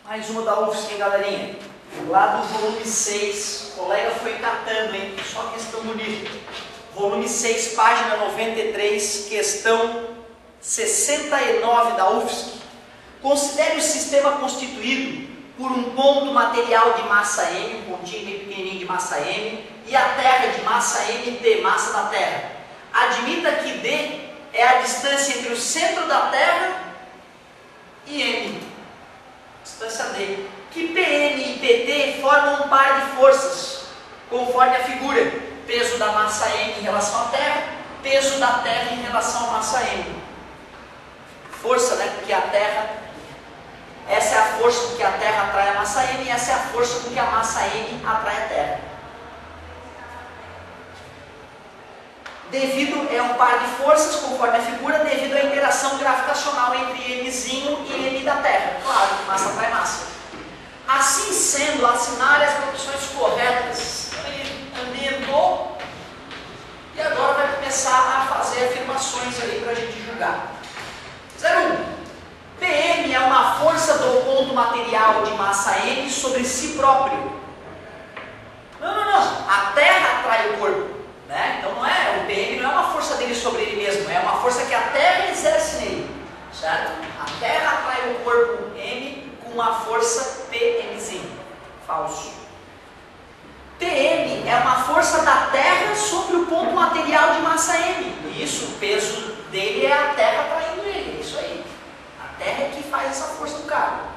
Mais uma da UFSC, hein, galerinha? Lá do volume 6, o colega foi catando, hein? Só questão bonita. Volume 6, página 93, questão 69 da UFSC. Considere o sistema constituído por um ponto material de massa M, um pontinho bem pequenininho de massa M, e a Terra de massa MT, massa da Terra. Admita que D é a distância entre o centro da Terra e M. Distância D. Que PN e PT formam um par de forças, conforme a figura. Peso da massa M em relação à Terra, peso da Terra em relação à massa M. Força, né? Porque a Terra, essa é a força com que a Terra atrai a massa M, e essa é a força com que a massa M atrai a Terra. Devido, é um par de forças, conforme a figura, devido à interação gravitacional entre Mzinho e M da Terra. Claro, massa atrai massa. Assim sendo, assinale as proporções corretas. Ele ambientou e agora vai começar a fazer afirmações ali para a gente julgar. 01. PM é uma força do ponto material de massa M sobre si próprio. Não. A Terra atrai o corpo. Né? Então o PM não é uma força dele sobre ele mesmo, é uma força que a Terra exerce nele, certo? A Terra atrai o corpo M com uma força PMzinho, falso. TM é uma força da Terra sobre o ponto material de massa M, isso, o peso dele é a Terra atraindo ele, é isso aí. A Terra é que faz essa força do cara.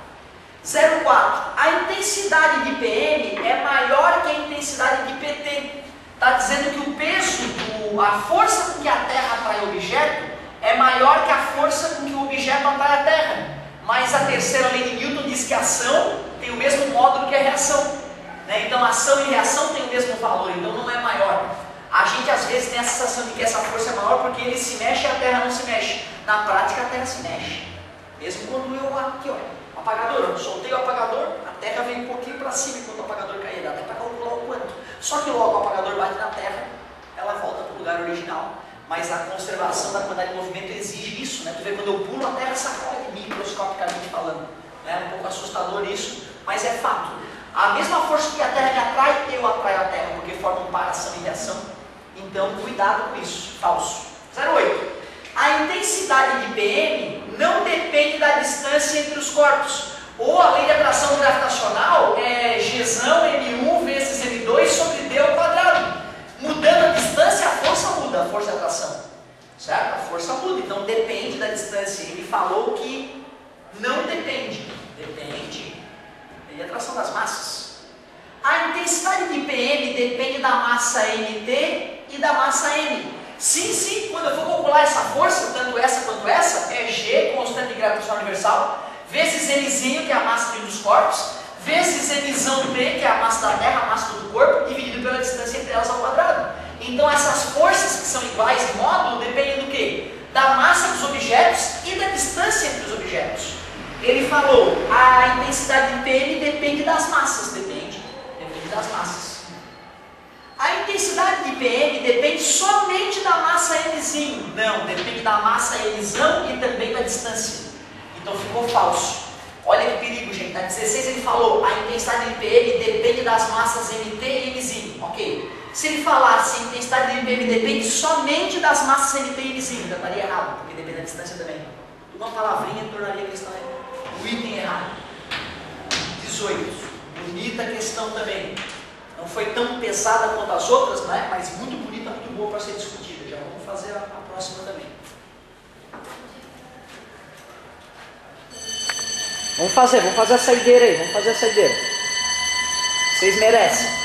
04. A intensidade de PM é maior que a intensidade de PT. Está dizendo que o peso, a força com que a Terra atrai o objeto é maior que a força com que o objeto atrai a Terra. Mas a terceira lei de Newton diz que a ação tem o mesmo módulo que a reação. Né? Então ação e reação têm o mesmo valor, então não é maior. A gente às vezes tem a sensação de que essa força é maior porque ele se mexe e a Terra não se mexe. Na prática a Terra se mexe. Mesmo quando eu aqui, ó, apagador, eu soltei o apagador, a Terra vem um pouquinho para cima enquanto o apagador cair, dá até para calcular o quanto. Só que logo o apagador bate na Terra, ela volta para o lugar original. Mas a conservação da quantidade de movimento exige isso, né? Tu vê, quando eu pulo, a Terra sacode microscopicamente falando. É um pouco assustador isso, mas é fato. A mesma força que a Terra me atrai, eu atraio a Terra, porque forma um par ação e reação. Então, cuidado com isso. Falso. 08. A intensidade de PM não depende da distância entre os corpos. Ou a lei de atração gravitacional é Gzão M1 vezes M2 sobre D ao quadrado. Mudando a distância, a força muda, a força de atração. Certo? A força muda, então depende da distância. Ele falou que não depende. Depende. Lei de atração das massas. A intensidade de PM depende da massa MT e da massa M. Sim, quando eu vou calcular essa força, tanto essa quanto essa, é G, constante de gravitação universal, vezes Mzinho, que é a massa dos corpos, vezes Mzão P, que é a massa da Terra, a massa do corpo, dividido pela distância entre elas ao quadrado. Então essas forças que são iguais em módulo dependem do quê? Da massa dos objetos e da distância entre os objetos. Ele falou, a intensidade de PM depende das massas, depende das massas. A intensidade de PM depende somente da massa Mzinho. Não, depende da massa Mzão e também da distância. Então ficou falso. Olha que perigo, gente. Na 16 ele falou, a intensidade de PM depende das massas MT e Mzinho. Ok. Se ele falasse a intensidade de PM depende somente das massas MT e Mzinho, já estaria errado, porque depende da distância também. Uma palavrinha tornaria a questão o item errado. 18. Bonita questão também. Não foi tão pesada quanto as outras, né? Mas muito bonita, muito boa para ser discutida. Já vamos fazer a próxima também. Vamos fazer a saideira aí, Vocês merecem.